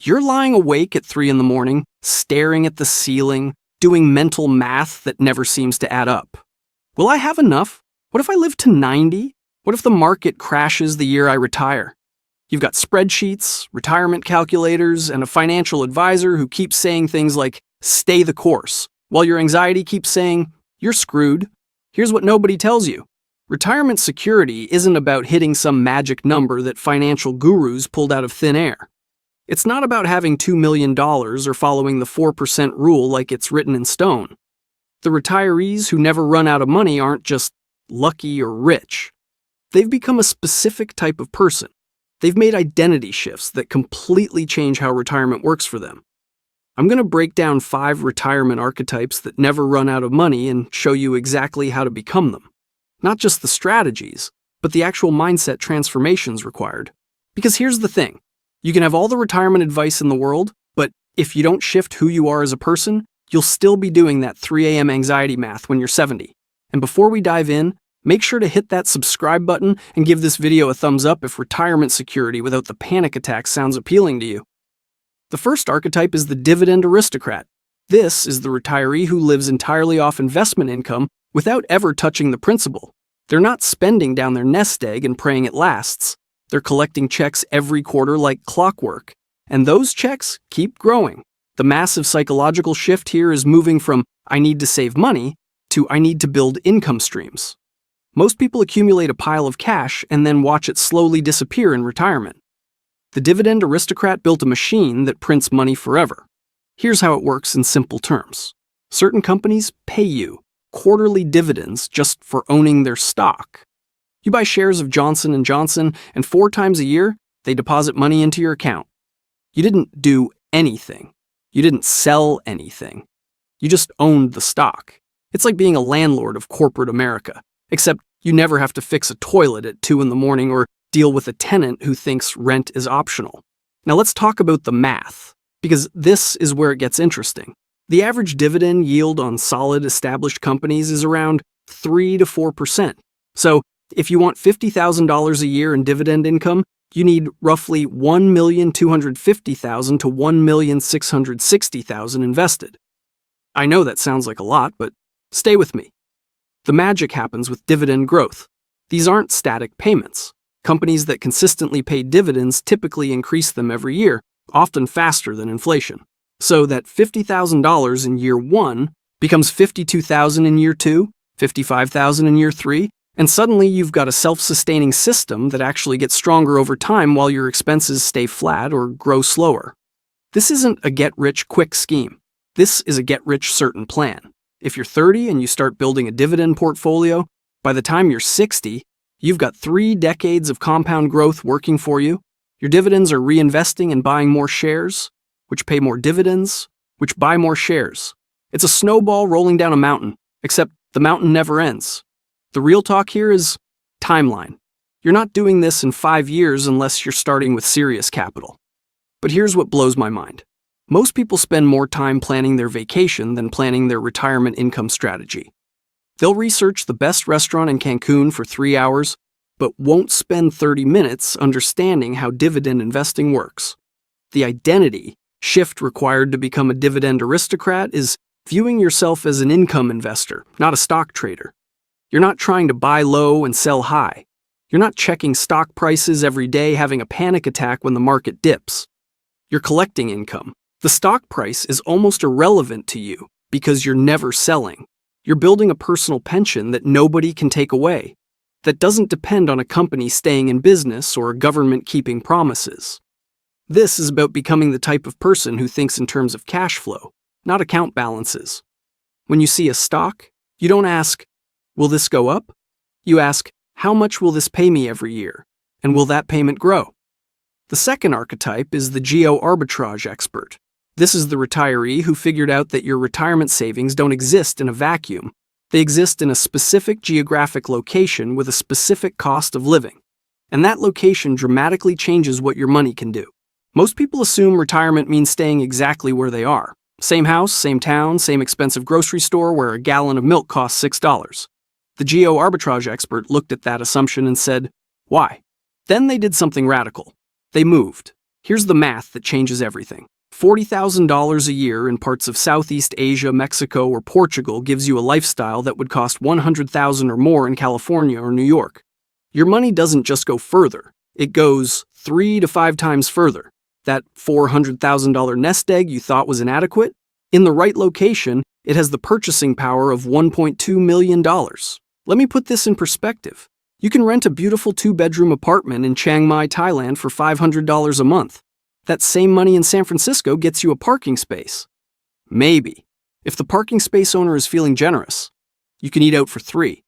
You're lying awake at 3 in the morning, staring at the ceiling, doing mental math that never seems to add up. Will I have enough? What if I live to 90? What if the market crashes the year I retire? You've got spreadsheets, retirement calculators, and a financial advisor who keeps saying things like, stay the course, while your anxiety keeps saying, you're screwed. Here's what nobody tells you. Retirement security isn't about hitting some magic number that financial gurus pulled out of thin air. It's not about having $2 million or following the 4% rule like it's written in stone. The retirees who never run out of money aren't just lucky or rich. They've become a specific type of person. They've made identity shifts that completely change how retirement works for them. I'm going to break down 5 retirement archetypes that never run out of money and show you exactly how to become them. Not just the strategies, but the actual mindset transformations required. Because here's the thing. You can have all the retirement advice in the world, but if you don't shift who you are as a person, you'll still be doing that 3 a.m. anxiety math when you're 70. And before we dive in, make sure to hit that subscribe button and give this video a thumbs up if retirement security without the panic attacks sounds appealing to you. The first archetype is the dividend aristocrat. This is the retiree who lives entirely off investment income without ever touching the principal. They're not spending down their nest egg and praying it lasts. They're collecting checks every quarter like clockwork. And those checks keep growing. The massive psychological shift here is moving from I need to save money to I need to build income streams. Most people accumulate a pile of cash and then watch it slowly disappear in retirement. The dividend aristocrat built a machine that prints money forever. Here's how it works in simple terms. Certain companies pay you quarterly dividends just for owning their stock. You buy shares of Johnson & Johnson, and 4 times a year, they deposit money into your account. You didn't do anything. You didn't sell anything. You just owned the stock. It's like being a landlord of corporate America, except you never have to fix a toilet at 2 in the morning or deal with a tenant who thinks rent is optional. Now let's talk about the math, because this is where it gets interesting. The average dividend yield on solid established companies is around 3 to 4%. So if you want $50,000 a year in dividend income, you need roughly $1,250,000 to $1,660,000 invested. I know that sounds like a lot, but stay with me. The magic happens with dividend growth. These aren't static payments. Companies that consistently pay dividends typically increase them every year, often faster than inflation. So that $50,000 in year 1 becomes $52,000 in year 2, $55,000 in year 3, and suddenly you've got a self-sustaining system that actually gets stronger over time while your expenses stay flat or grow slower. This isn't a get-rich-quick scheme. This is a get-rich-certain plan. If you're 30 and you start building a dividend portfolio, by the time you're 60, you've got 3 decades of compound growth working for you. Your dividends are reinvesting and buying more shares, which pay more dividends, which buy more shares. It's a snowball rolling down a mountain, except the mountain never ends. The real talk here is timeline. You're not doing this in 5 years unless you're starting with serious capital. But here's what blows my mind. Most people spend more time planning their vacation than planning their retirement income strategy. They'll research the best restaurant in Cancun for 3 hours, but won't spend 30 minutes understanding how dividend investing works. The identity shift required to become a dividend aristocrat is viewing yourself as an income investor, not a stock trader. You're not trying to buy low and sell high. You're not checking stock prices every day having a panic attack when the market dips. You're collecting income. The stock price is almost irrelevant to you because you're never selling. You're building a personal pension that nobody can take away, that doesn't depend on a company staying in business or a government keeping promises. This is about becoming the type of person who thinks in terms of cash flow, not account balances. When you see a stock, you don't ask, will this go up? You ask, how much will this pay me every year? And will that payment grow? The second archetype is the geo-arbitrage expert. This is the retiree who figured out that your retirement savings don't exist in a vacuum. They exist in a specific geographic location with a specific cost of living. And that location dramatically changes what your money can do. Most people assume retirement means staying exactly where they are. Same house, same town, same expensive grocery store where a gallon of milk costs $6. The geo-arbitrage expert looked at that assumption and said, why? Then they did something radical. They moved. Here's the math that changes everything. $40,000 a year in parts of Southeast Asia, Mexico, or Portugal gives you a lifestyle that would cost $100,000 or more in California or New York. Your money doesn't just go further, it goes 3 to 5 times further. That $400,000 nest egg you thought was inadequate? In the right location, it has the purchasing power of $1.2 million. Let me put this in perspective. You can rent a beautiful 2-bedroom apartment in Chiang Mai, Thailand for $500 a month. That same money in San Francisco gets you a parking space. Maybe. If the parking space owner is feeling generous, you can eat out for $3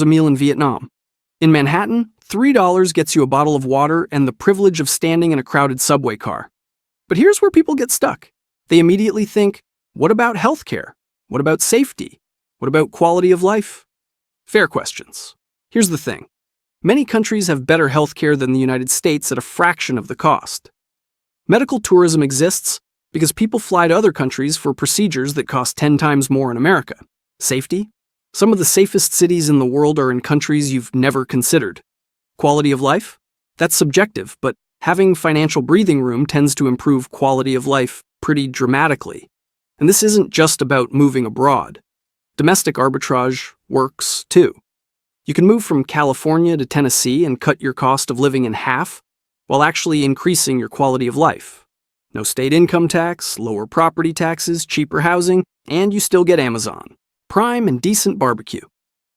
a meal in Vietnam. In Manhattan, $3 gets you a bottle of water and the privilege of standing in a crowded subway car. But here's where people get stuck. They immediately think, what about healthcare? What about safety? What about quality of life? Fair questions. Here's the thing. Many countries have better healthcare than the United States at a fraction of the cost. Medical tourism exists because people fly to other countries for procedures that cost 10 times more in America. Safety? Some of the safest cities in the world are in countries you've never considered. Quality of life? That's subjective, but having financial breathing room tends to improve quality of life pretty dramatically. And this isn't just about moving abroad. Domestic arbitrage works too. You can move from California to Tennessee and cut your cost of living in half, while actually increasing your quality of life. No state income tax, lower property taxes, cheaper housing, and you still get Amazon, Prime, and decent barbecue.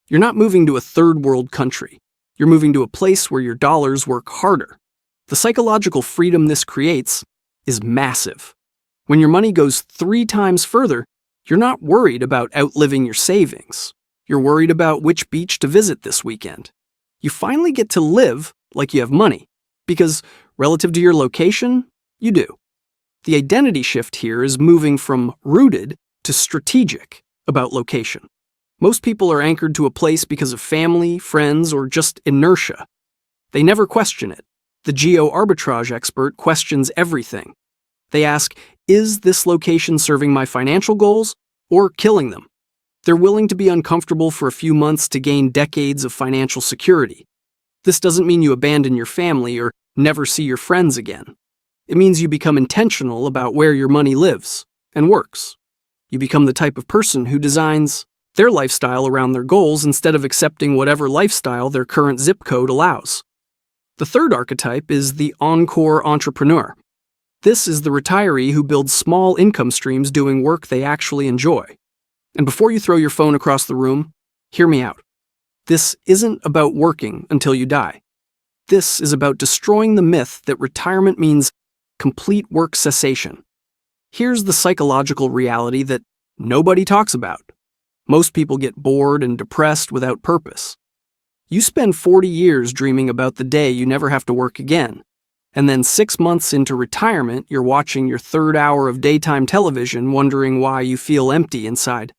You're not moving to a third world country. You're moving to a place where your dollars work harder. The psychological freedom this creates is massive. When your money goes 3 times further, you're not worried about outliving your savings. You're worried about which beach to visit this weekend. You finally get to live like you have money. Because, relative to your location, you do. The identity shift here is moving from rooted to strategic about location. Most people are anchored to a place because of family, friends, or just inertia. They never question it. The geo-arbitrage expert questions everything. They ask, is this location serving my financial goals or killing them? They're willing to be uncomfortable for a few months to gain decades of financial security. This doesn't mean you abandon your family or never see your friends again. It means you become intentional about where your money lives and works. You become the type of person who designs their lifestyle around their goals instead of accepting whatever lifestyle their current zip code allows. The third archetype is the encore entrepreneur. This is the retiree who builds small income streams doing work they actually enjoy. And before you throw your phone across the room, hear me out. This isn't about working until you die. This is about destroying the myth that retirement means complete work cessation. Here's the psychological reality that nobody talks about. Most people get bored and depressed without purpose. You spend 40 years dreaming about the day you never have to work again, and then 6 months into retirement, you're watching your 3rd hour of daytime television wondering why you feel empty inside.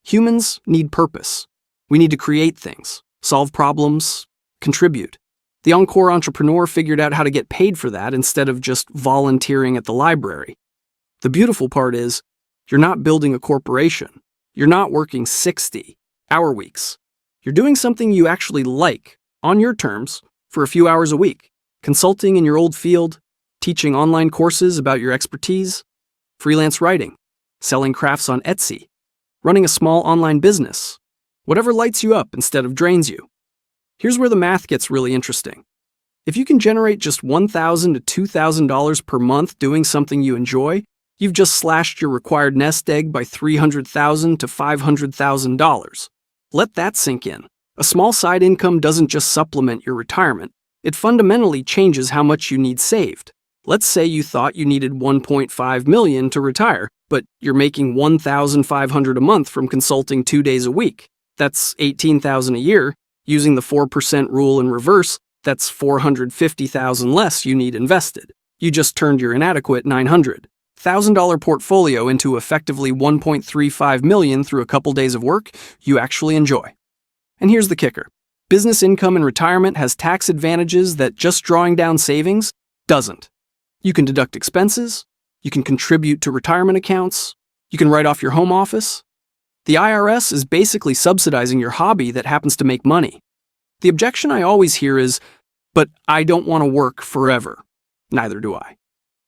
Humans need purpose. We need to create things, solve problems, contribute. The encore entrepreneur figured out how to get paid for that instead of just volunteering at the library. The beautiful part is, you're not building a corporation. You're not working 60-hour weeks. You're doing something you actually like, on your terms, for a few hours a week. Consulting in your old field, teaching online courses about your expertise, freelance writing, selling crafts on Etsy, running a small online business. Whatever lights you up instead of drains you. Here's where the math gets really interesting. If you can generate just $1,000 to $2,000 per month doing something you enjoy, you've just slashed your required nest egg by $300,000 to $500,000. Let that sink in. A small side income doesn't just supplement your retirement. It fundamentally changes how much you need saved. Let's say you thought you needed $1.5 million to retire, but you're making $1,500 a month from consulting 2 days a week. That's $18,000 a year. Using the 4% rule in reverse, that's $450,000 less you need invested. You just turned your inadequate $900,000 portfolio into effectively $1.35 million through a couple days of work you actually enjoy. And here's the kicker. Business income in retirement has tax advantages that just drawing down savings doesn't. You can deduct expenses, you can contribute to retirement accounts, you can write off your home office. The IRS is basically subsidizing your hobby that happens to make money. The objection I always hear is, but I don't want to work forever. Neither do I.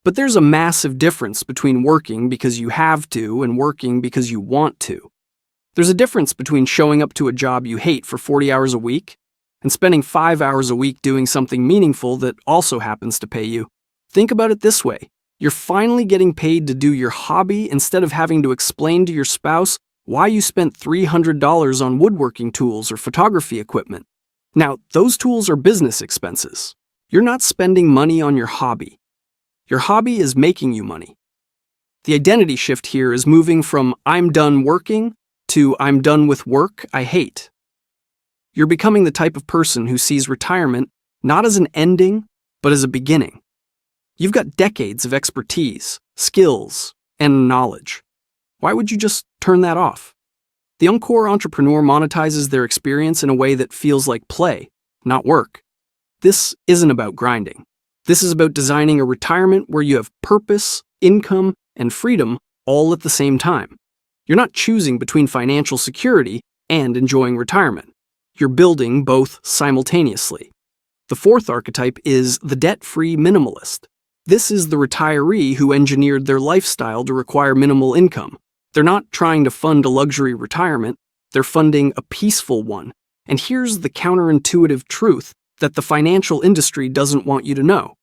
But there's a massive difference between working because you have to and working because you want to. There's a difference between showing up to a job you hate for 40 hours a week and spending 5 hours a week doing something meaningful that also happens to pay you. Think about it this way. You're finally getting paid to do your hobby instead of having to explain to your spouse why you spent $300 on woodworking tools or photography equipment. Now, those tools are business expenses. You're not spending money on your hobby. Your hobby is making you money. The identity shift here is moving from I'm done working to I'm done with work I hate. You're becoming the type of person who sees retirement not as an ending, but as a beginning. You've got decades of expertise, skills, and knowledge. Why would you just turn that off? The Encore entrepreneur monetizes their experience in a way that feels like play, not work. This isn't about grinding. This is about designing a retirement where you have purpose, income, and freedom all at the same time. You're not choosing between financial security and enjoying retirement. You're building both simultaneously. The fourth archetype is the debt-free minimalist. This is the retiree who engineered their lifestyle to require minimal income. They're not trying to fund a luxury retirement, they're funding a peaceful one. And here's the counterintuitive truth that the financial industry doesn't want you to know.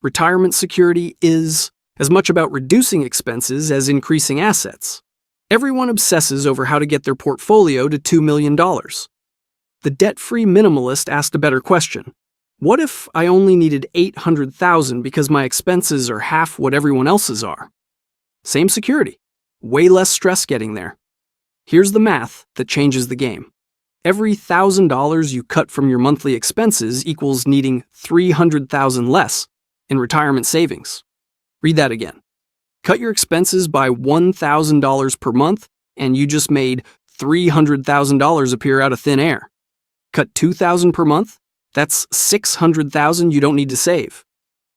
Retirement security is as much about reducing expenses as increasing assets. Everyone obsesses over how to get their portfolio to $2 million. The debt-free minimalist asked a better question. What if I only needed $800,000 because my expenses are half what everyone else's are? Same security. Way less stress getting there. Here's the math that changes the game. Every $1,000 you cut from your monthly expenses equals needing $300,000 less in retirement savings. Read that again. Cut your expenses by $1,000 per month, and you just made $300,000 appear out of thin air. Cut $2,000 per month, that's $600,000 you don't need to save.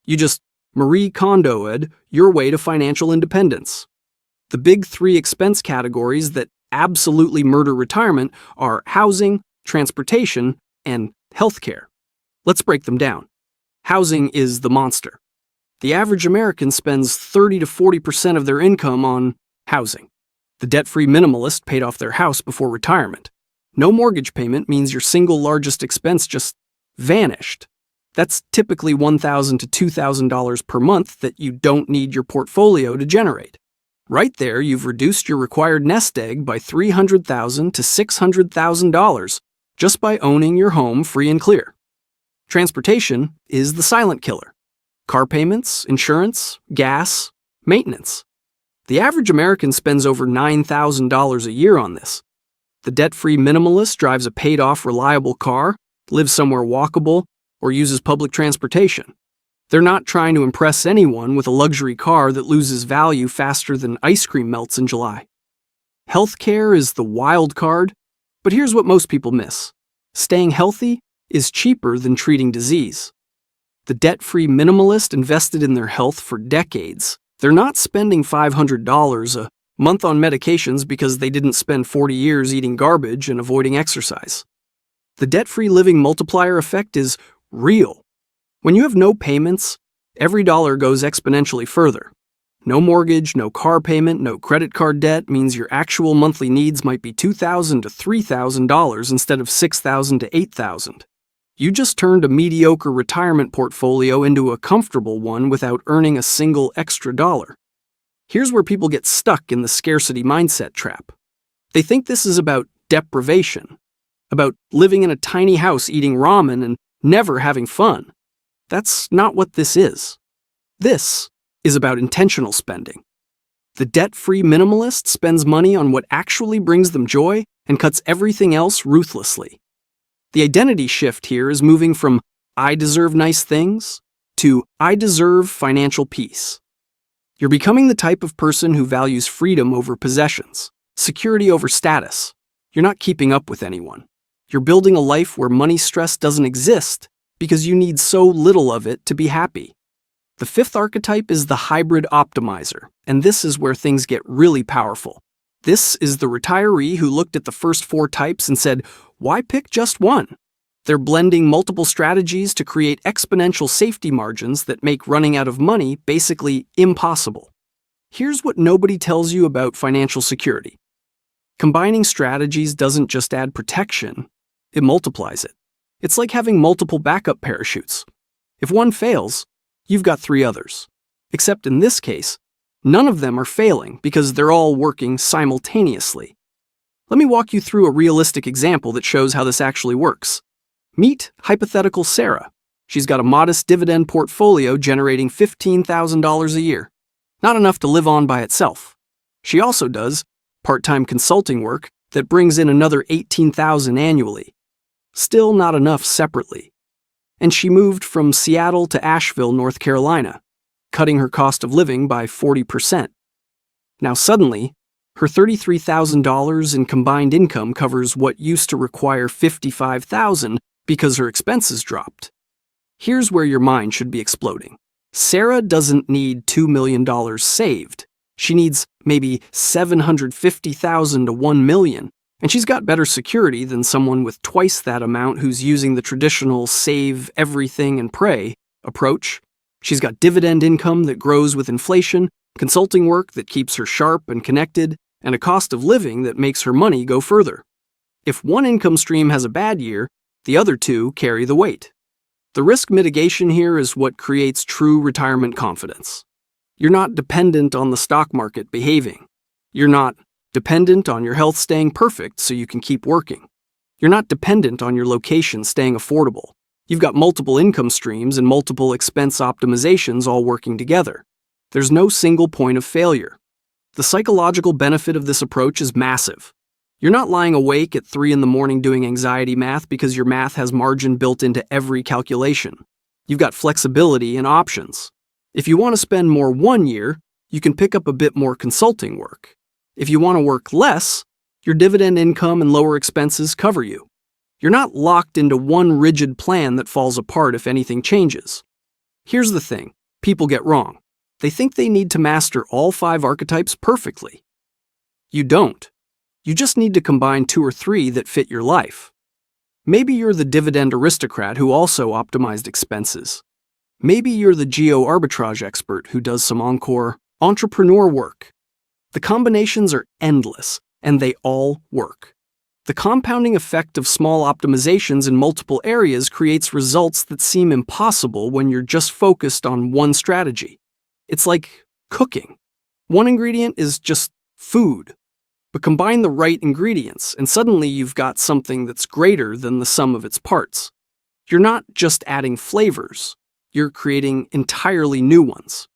You just Marie Kondo'd your way to financial independence. The big three expense categories that absolutely murder retirement are housing, transportation, and healthcare. Let's break them down. Housing is the monster. The average American spends 30 to 40% of their income on housing. The debt-free minimalist paid off their house before retirement. No mortgage payment means your single largest expense just vanished. That's typically $1,000 to $2,000 per month that you don't need your portfolio to generate. Right there, you've reduced your required nest egg by $300,000 to $600,000 just by owning your home free and clear. Transportation is the silent killer. Car payments, insurance, gas, maintenance. The average American spends over $9,000 a year on this. The debt-free minimalist drives a paid-off, reliable car, lives somewhere walkable, or uses public transportation. They're not trying to impress anyone with a luxury car that loses value faster than ice cream melts in July. Healthcare is the wild card, but here's what most people miss. Staying healthy is cheaper than treating disease. The debt-free minimalist invested in their health for decades. They're not spending $500 a month on medications because they didn't spend 40 years eating garbage and avoiding exercise. The debt-free living multiplier effect is real. When you have no payments, every dollar goes exponentially further. No mortgage, no car payment, no credit card debt means your actual monthly needs might be $2,000 to $3,000 instead of $6,000 to $8,000. You just turned a mediocre retirement portfolio into a comfortable one without earning a single extra dollar. Here's where people get stuck in the scarcity mindset trap. They think this is about deprivation, about living in a tiny house eating ramen and never having fun. That's not what this is. This is about intentional spending. The debt-free minimalist spends money on what actually brings them joy and cuts everything else ruthlessly. The identity shift here is moving from I deserve nice things to I deserve financial peace. You're becoming the type of person who values freedom over possessions, security over status. You're not keeping up with anyone. You're building a life where money stress doesn't exist because you need so little of it to be happy. The fifth archetype is the hybrid optimizer, and this is where things get really powerful. This is the retiree who looked at the first four types and said, why pick just one? They're blending multiple strategies to create exponential safety margins that make running out of money basically impossible. Here's what nobody tells you about financial security. Combining strategies doesn't just add protection, it multiplies it. It's like having multiple backup parachutes. If one fails, you've got 3 others. Except in this case, none of them are failing because they're all working simultaneously. Let me walk you through a realistic example that shows how this actually works. Meet hypothetical Sarah. She's got a modest dividend portfolio generating $15,000 a year. Not enough to live on by itself. She also does part-time consulting work that brings in another $18,000 annually. Still not enough separately. And she moved from Seattle to Asheville, North Carolina, cutting her cost of living by 40%. Now suddenly, her $33,000 in combined income covers what used to require $55,000 because her expenses dropped. Here's where your mind should be exploding. Sarah doesn't need $2 million saved. She needs maybe $750,000 to $1 million, and she's got better security than someone with twice that amount who's using the traditional save everything and pray approach. She's got dividend income that grows with inflation, consulting work that keeps her sharp and connected, and a cost of living that makes her money go further. If one income stream has a bad year, the other 2 carry the weight. The risk mitigation here is what creates true retirement confidence. You're not dependent on the stock market behaving. You're not dependent on your health staying perfect so you can keep working. You're not dependent on your location staying affordable. You've got multiple income streams and multiple expense optimizations all working together. There's no single point of failure. The psychological benefit of this approach is massive. You're not lying awake at 3 in the morning doing anxiety math because your math has margin built into every calculation. You've got flexibility and options. If you want to spend more one year, you can pick up a bit more consulting work. If you want to work less, your dividend income and lower expenses cover you. You're not locked into one rigid plan that falls apart if anything changes. Here's the thing people get wrong. They think they need to master all 5 archetypes perfectly. You don't. You just need to combine 2 or 3 that fit your life. Maybe you're the dividend aristocrat who also optimized expenses. Maybe you're the geo-arbitrage expert who does some encore entrepreneur work. The combinations are endless, and they all work. The compounding effect of small optimizations in multiple areas creates results that seem impossible when you're just focused on one strategy. It's like cooking. One ingredient is just food. But combine the right ingredients, and suddenly you've got something that's greater than the sum of its parts. You're not just adding flavors, you're creating entirely new ones.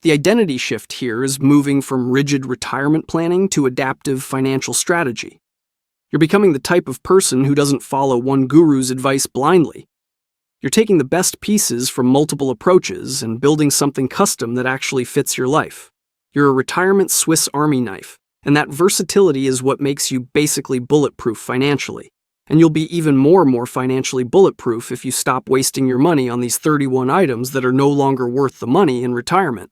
The identity shift here is moving from rigid retirement planning to adaptive financial strategy. You're becoming the type of person who doesn't follow one guru's advice blindly. You're taking the best pieces from multiple approaches and building something custom that actually fits your life. You're a retirement Swiss Army knife. And that versatility is what makes you basically bulletproof financially. And you'll be even more financially bulletproof if you stop wasting your money on these 31 items that are no longer worth the money in retirement.